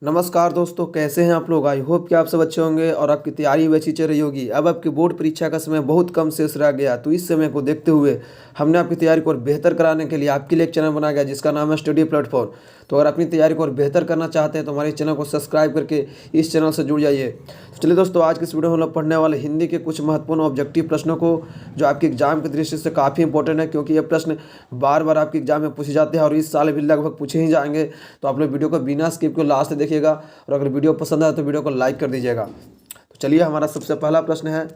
नमस्कार दोस्तों, कैसे हैं आप लोग। आई होप कि आप सब अच्छे होंगे और आपकी तैयारी वैसी चल रही होगी। अब आपकी बोर्ड परीक्षा का समय बहुत कम शेष रह गया, तो इस समय को देखते हुए हमने आपकी तैयारी को और बेहतर कराने के लिए आपके लिए एक चैनल बनाया गया जिसका नाम है स्टडी प्लेटफॉर्म। तो अगर अपनी तैयारी को और बेहतर करना चाहते हैं तो हमारे चैनल को सब्सक्राइब करके इस चैनल से जुड़ जाइए। तो चलिए दोस्तों, आज की इस वीडियो में हम लोग पढ़ने वाले हिंदी के कुछ महत्वपूर्ण ऑब्जेक्टिव प्रश्नों को, जो आपके एग्जाम की दृष्टि से काफ़ी इंपॉर्टेंट है, क्योंकि ये प्रश्न बार बार आपके एग्जाम में पूछे जाते हैं और इस साल भी लगभग पूछे ही जाएंगे। तो आप लोग वीडियो को बिना स्किप के लास्ट तक देखिएगा और अगर वीडियो पसंद आए तो वीडियो को लाइक कर दीजिएगा। तो चलिए, हमारा सबसे पहला प्रश्न है,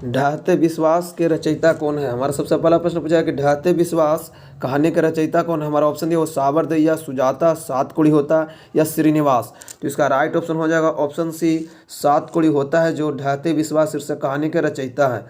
ढहते विश्वास के रचयिता कौन है। हमारा सबसे पहला प्रश्न पूछा है कि ढहते विश्वास कहानी के रचयिता कौन है। हमारा ऑप्शन दिया वो साबरदइया, सुजाता, सातकोड़ी होता या श्रीनिवास। तो इसका राइट ऑप्शन हो जाएगा ऑप्शन सी, सातकोड़ी होता है, जो ढहते विश्वास शीर्षक कहानी के रचयिता है।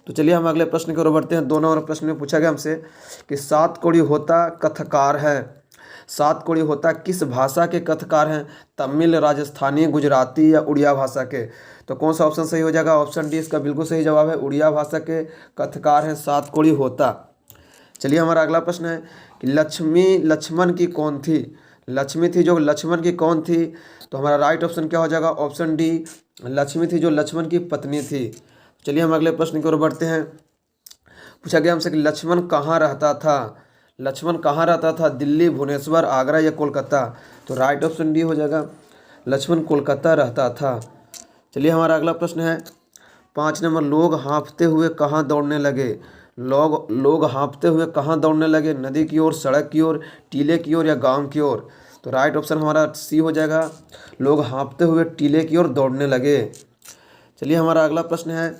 तो चलिए हम अगले प्रश्न की ओर बढ़ते हैं। 2 नंबर प्रश्न में पूछा गया हमसे कि सातकोड़ी होता कथकार है। सातकोड़ी होता किस भाषा के कथकार हैं। तमिल, राजस्थानी, गुजराती या उड़िया भाषा के। तो कौन सा ऑप्शन सही हो जाएगा। ऑप्शन डी इसका बिल्कुल सही जवाब है। उड़िया भाषा के कथकार हैं सातकोड़ी होता। चलिए हमारा अगला प्रश्न है कि लक्ष्मी लक्ष्मण की कौन थी। लक्ष्मी थी जो लक्ष्मण की कौन थी। तो हमारा राइट ऑप्शन क्या हो जाएगा। ऑप्शन डी, लक्ष्मी थी जो लक्ष्मण की पत्नी थी। चलिए हम अगले प्रश्न की ओर बढ़ते हैं। पूछा गया हमसे कि लक्ष्मण कहाँ रहता था। लक्ष्मण कहाँ रहता था। दिल्ली, भुवनेश्वर, आगरा या कोलकाता। तो राइट ऑप्शन डी हो जाएगा, लक्ष्मण कोलकाता रहता था। चलिए हमारा अगला प्रश्न है 5 नंबर, लोग हाँफते हुए कहाँ दौड़ने लगे। लोग हाँफते हुए कहाँ दौड़ने लगे। नदी की ओर, सड़क की ओर, टीले की ओर या गांव की ओर। तो राइट ऑप्शन हमारा सी हो जाएगा, लोग हाँफते हुए टीले की ओर दौड़ने लगे। चलिए हमारा अगला प्रश्न है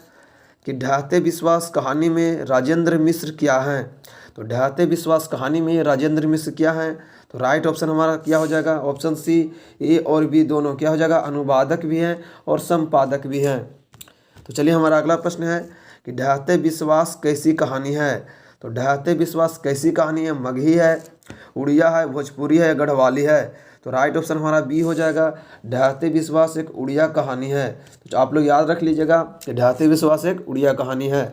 कि ढहते विश्वास कहानी में राजेंद्र मिश्र क्या हैं। तो ढहते विश्वास कहानी में राजेंद्र मिश्र क्या हैं। तो राइट ऑप्शन हमारा क्या हो जाएगा। ऑप्शन सी, ए और बी दोनों क्या हो जाएगा, अनुवादक भी हैं और संपादक भी हैं। तो चलिए हमारा अगला प्रश्न है कि ढहते विश्वास कैसी कहानी है। तो ढहते विश्वास कैसी कहानी है। मगही है, उड़िया है, भोजपुरी है या गढ़वाली है। तो राइट ऑप्शन हमारा बी हो जाएगा, ढहते विश्वास एक उड़िया कहानी है। तो आप लोग याद रख लीजिएगा कि ढहते विश्वास एक उड़िया कहानी है।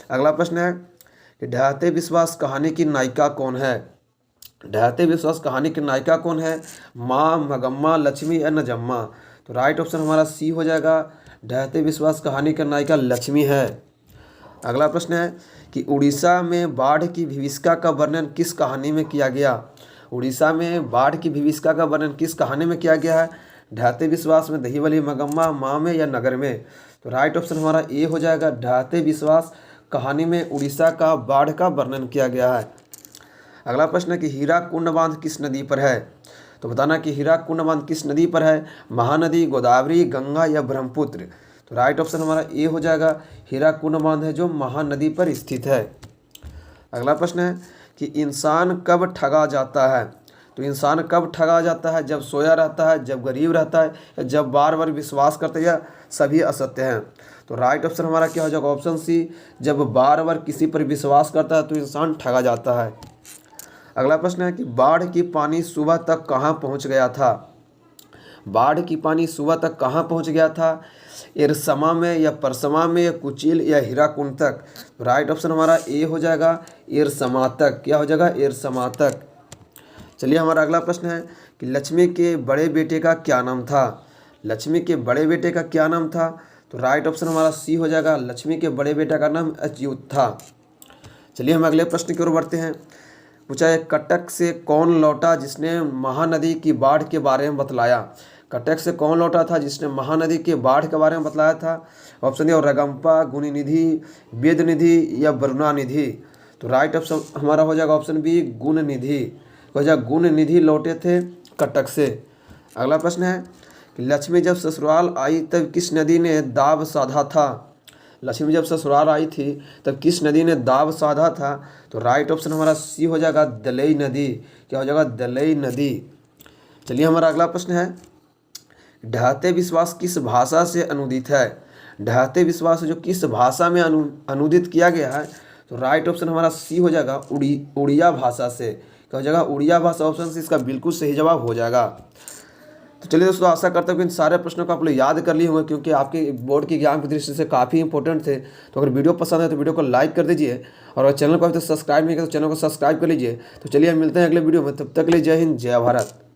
अगला प्रश्न है कि ढहते विश्वास कहानी की नायिका कौन है। ढहते विश्वास कहानी की नायिका कौन है। माँ, मगम्मा, लक्ष्मी या नजम्मा। तो राइट ऑप्शन हमारा सी हो जाएगा, ढहते विश्वास कहानी की नायिका लक्ष्मी है। अगला प्रश्न है कि उड़ीसा में बाढ़ की विभीषिका का वर्णन किस कहानी में किया गया। उड़ीसा में बाढ़ की विभीषिका का वर्णन किस कहानी में किया गया है। ढहते विश्वास में, दहीवली, मगम्मा, माँ में या नगर में। तो राइट ऑप्शन हमारा ए हो जाएगा, ढहते विश्वास कहानी में उड़ीसा का बाढ़ का वर्णन किया गया है। अगला प्रश्न है कि हीराकुंड बांध किस नदी पर है। तो बताना कि हीराकुंड बांध किस नदी पर है। महानदी, गोदावरी, गंगा या ब्रह्मपुत्र। तो राइट ऑप्शन हमारा ए हो जाएगा, हीराकुंड बांध है जो महानदी पर स्थित है। अगला प्रश्न है कि इंसान कब ठगा जाता है। तो इंसान कब ठगा जाता है, जब सोया रहता है, जब गरीब रहता है या जब बार बार विश्वास करता है या सभी असत्य हैं। तो राइट ऑप्शन हमारा क्या हो जाएगा। ऑप्शन सी, जब बार बार किसी पर विश्वास करता है तो इंसान ठगा जाता है। अगला प्रश्न है कि बाढ़ की पानी सुबह तक कहाँ पहुँच गया था। बाढ़ की पानी सुबह तक कहाँ पहुँच गया था। एरसमा में या परसमा में या कुचिल या हीराकुंड तक। राइट ऑप्शन हमारा ए हो जाएगा, एरसमा तक। क्या हो जाएगा, एरसमा तक। चलिए हमारा अगला प्रश्न है कि लक्ष्मी के बड़े बेटे का क्या नाम था। लक्ष्मी के बड़े बेटे का क्या नाम था। तो राइट ऑप्शन हमारा सी हो जाएगा, लक्ष्मी के बड़े बेटे का नाम अच्युत था। चलिए हम अगले प्रश्न की ओर बढ़ते हैं। पूछा है, कटक से कौन लौटा जिसने महानदी की बाढ़ के बारे में बतलाया। कटक से कौन लौटा था जिसने महानदी के बाढ़ के बारे में बतलाया था। ऑप्शन दिया रगम्पा, गुणनिधि, वेदनिधि या वरुणानिधि। तो राइट ऑप्शन हमारा हो जाएगा ऑप्शन बी, गुणनिधि। हो जाएगा गुणनिधि लौटे थे कटक से। अगला प्रश्न है कि लक्ष्मी जब ससुराल आई तब किस नदी ने दाव साधा था। लक्ष्मी जब ससुराल आई थी तब किस नदी ने दाव साधा था। तो राइट ऑप्शन हमारा सी हो जाएगा, दलई नदी। क्या हो जाएगा, दलई नदी। चलिए हमारा अगला प्रश्न है, ढहते विश्वास किस भाषा से अनुदित है। ढहते विश्वास जो किस भाषा में अनुदित किया गया है। तो राइट ऑप्शन हमारा सी हो जाएगा, उड़िया भाषा से। क्या हो जाएगा, उड़िया भाषा। ऑप्शन सी इसका बिल्कुल सही जवाब हो जाएगा। तो चलिए दोस्तों, आशा करता हूँ कि इन सारे प्रश्नों को आप लोग याद कर लिए होंगे, क्योंकि आपके बोर्ड के एग्जाम की दृष्टि से काफ़ी इंपॉर्टेंट थे। तो अगर वीडियो पसंद है तो वीडियो को लाइक कर दीजिए और अगर चैनल को अभी तक सब्सक्राइब नहीं किया तो चैनल को सब्सक्राइब कर लीजिए। तो चलिए हम मिलते हैं अगले वीडियो में, तब तक के लिए जय हिंद, जय भारत।